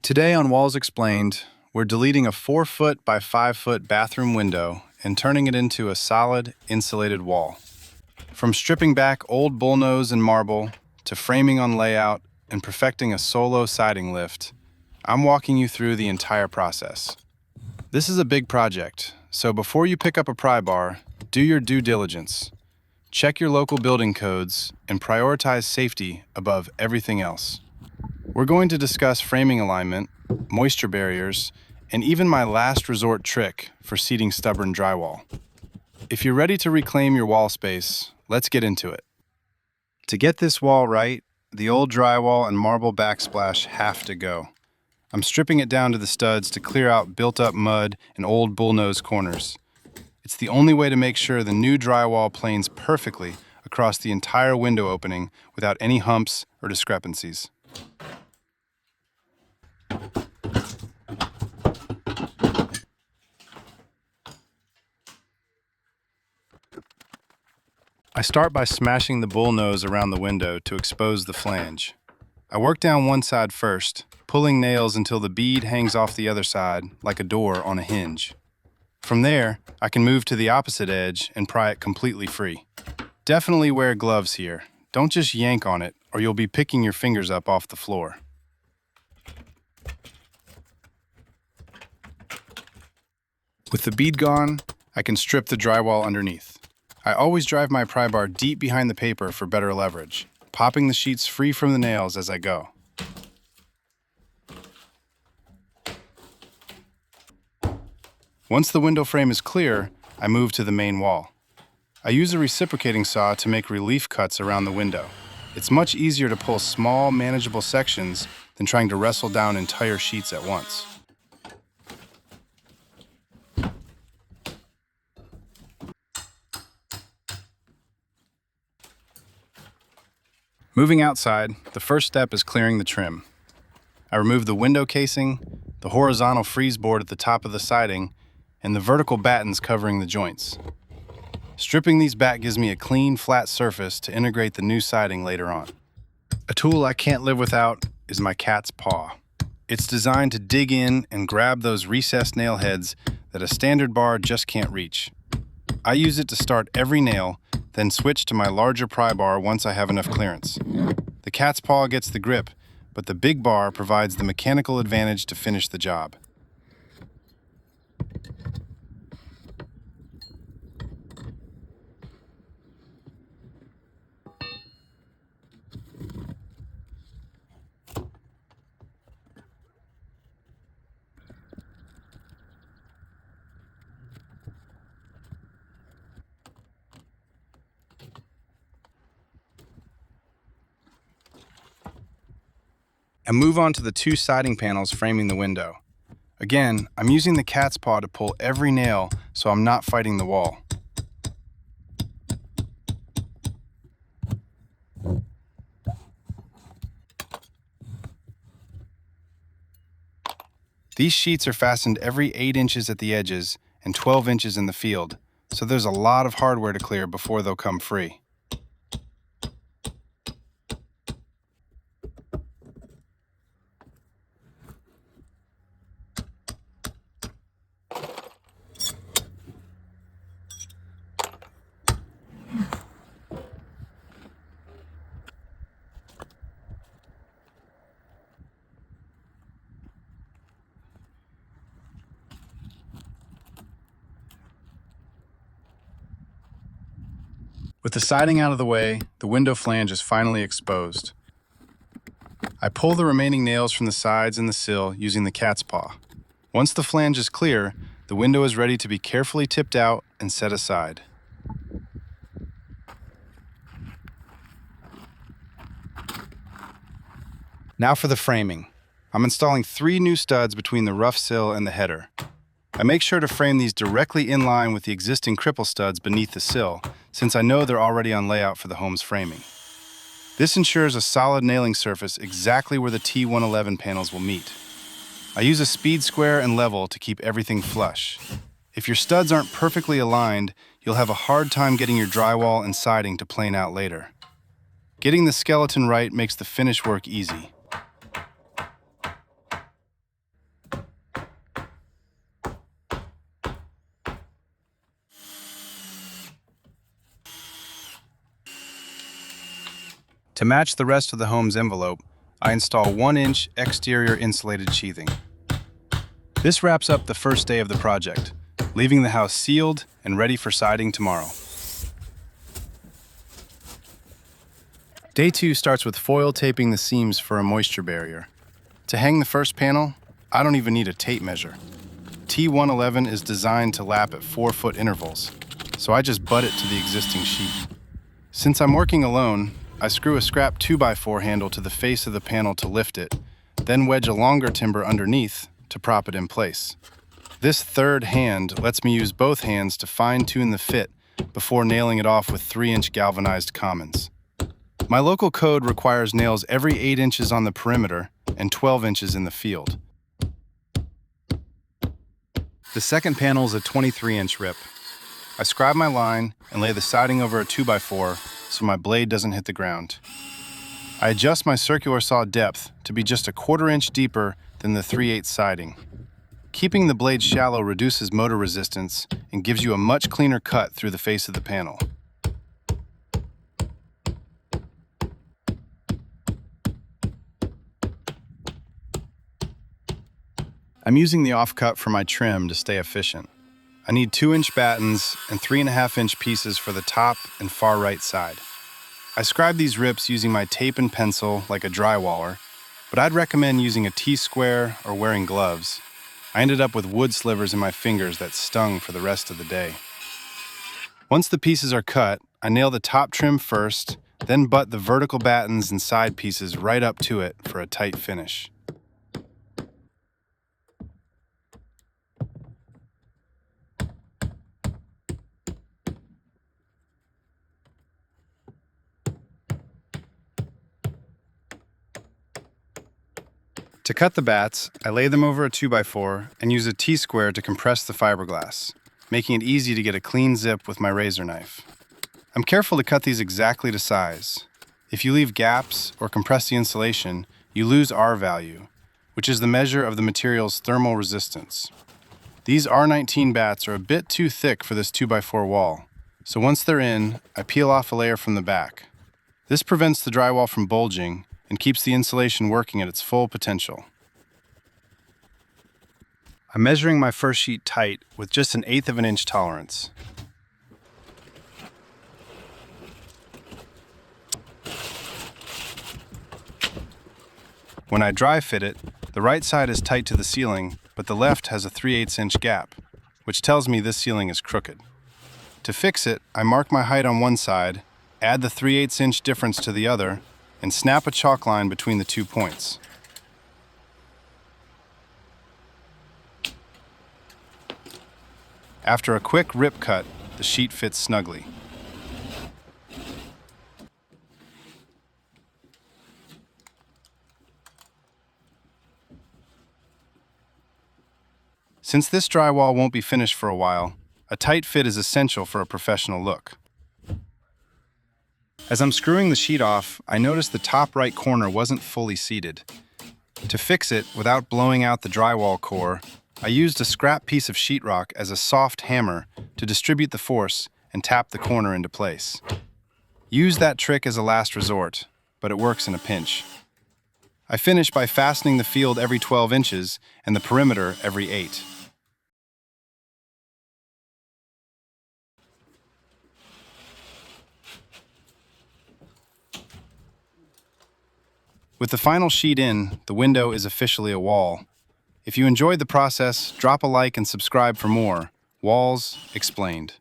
Today on Walls Explained, we're deleting a 4-foot by 5-foot bathroom window and turning it into a solid, insulated wall. From stripping back old bullnose and marble to framing on layout and perfecting a solo siding lift, I'm walking you through the entire process. This is a big project, so before you pick up a pry bar, do your due diligence. Check your local building codes and prioritize safety above everything else. We're going to discuss framing alignment, moisture barriers, and even my last resort trick for seating stubborn drywall. If you're ready to reclaim your wall space, let's get into it. To get this wall right, the old drywall and marble backsplash have to go. I'm stripping it down to the studs to clear out built-up mud and old bullnose corners. It's the only way to make sure the new drywall planes perfectly across the entire window opening without any humps or discrepancies. I start by smashing the bullnose around the window to expose the flange. I work down one side first, pulling nails until the bead hangs off the other side like a door on a hinge. From there, I can move to the opposite edge and pry it completely free. Definitely wear gloves here. Don't just yank on it, or you'll be picking your fingers up off the floor. With the bead gone, I can strip the drywall underneath. I always drive my pry bar deep behind the paper for better leverage, popping the sheets free from the nails as I go. Once the window frame is clear, I move to the main wall. I use a reciprocating saw to make relief cuts around the window. It's much easier to pull small, manageable sections than trying to wrestle down entire sheets at once. Moving outside, the first step is clearing the trim. I remove the window casing, the horizontal freeze board at the top of the siding, and the vertical battens covering the joints. Stripping these back gives me a clean, flat surface to integrate the new siding later on. A tool I can't live without is my cat's paw. It's designed to dig in and grab those recessed nail heads that a standard bar just can't reach. I use it to start every nail, then switch to my larger pry bar once I have enough clearance. The cat's paw gets the grip, but the big bar provides the mechanical advantage to finish the job. And move on to the two siding panels framing the window. Again, I'm using the cat's paw to pull every nail so I'm not fighting the wall. These sheets are fastened every 8 inches at the edges and 12 inches in the field, so there's a lot of hardware to clear before they'll come free. With the siding out of the way, the window flange is finally exposed. I pull the remaining nails from the sides and the sill using the cat's paw. Once the flange is clear, the window is ready to be carefully tipped out and set aside. Now for the framing. I'm installing 3 new studs between the rough sill and the header. I make sure to frame these directly in line with the existing Cripples studs beneath the sill, since I know they're already on layout for the home's framing. This ensures a solid nailing surface exactly where the T111 panels will meet. I use a speed square and level to keep everything flush. If your studs aren't perfectly aligned, you'll have a hard time getting your drywall and siding to plane out later. Getting the skeleton right makes the finish work easy. To match the rest of the home's envelope, I install 1-inch exterior insulated sheathing. This wraps up the first day of the project, leaving the house sealed and ready for siding tomorrow. Day 2 starts with foil taping the seams for a moisture barrier. To hang the first panel, I don't even need a tape measure. T111 is designed to lap at 4-foot intervals, so I just butt it to the existing sheet. Since I'm working alone, I screw a scrap 2x4 handle to the face of the panel to lift it, then wedge a longer timber underneath to prop it in place. This third hand lets me use both hands to fine-tune the fit before nailing it off with 3-inch galvanized commons. My local code requires nails every 8 inches on the perimeter and 12 inches in the field. The second panel is a 23-inch rip. I scribe my line and lay the siding over a 2x4 so my blade doesn't hit the ground. I adjust my circular saw depth to be just a 1/4 inch deeper than the 3/8 siding. Keeping the blade shallow reduces motor resistance and gives you a much cleaner cut through the face of the panel. I'm using the offcut for my trim to stay efficient. I need 2-inch battens and 3.5-inch pieces for the top and far right side. I scribe these rips using my tape and pencil like a drywaller, but I'd recommend using a T-square or wearing gloves. I ended up with wood slivers in my fingers that stung for the rest of the day. Once the pieces are cut, I nail the top trim first, then butt the vertical battens and side pieces right up to it for a tight finish. To cut the bats, I lay them over a 2x4 and use a T-square to compress the fiberglass, making it easy to get a clean zip with my razor knife. I'm careful to cut these exactly to size. If you leave gaps or compress the insulation, you lose R value, which is the measure of the material's thermal resistance. These R19 bats are a bit too thick for this 2x4 wall, so once they're in, I peel off a layer from the back. This prevents the drywall from bulging and keeps the insulation working at its full potential. I'm measuring my first sheet tight with just 1/8 of an inch tolerance. When I dry fit it, the right side is tight to the ceiling, but the left has a 3/8 inch gap, which tells me this ceiling is crooked. To fix it, I mark my height on one side, add the 3/8 inch difference to the other, and snap a chalk line between the 2 points. After a quick rip cut, the sheet fits snugly. Since this drywall won't be finished for a while, a tight fit is essential for a professional look. As I'm screwing the sheet off, I noticed the top right corner wasn't fully seated. To fix it without blowing out the drywall core, I used a scrap piece of sheetrock as a soft hammer to distribute the force and tap the corner into place. Use that trick as a last resort, but it works in a pinch. I finish by fastening the field every 12 inches and the perimeter every 8. With the final sheet in, the window is officially a wall. If you enjoyed the process, drop a like and subscribe for more. Walls Explained.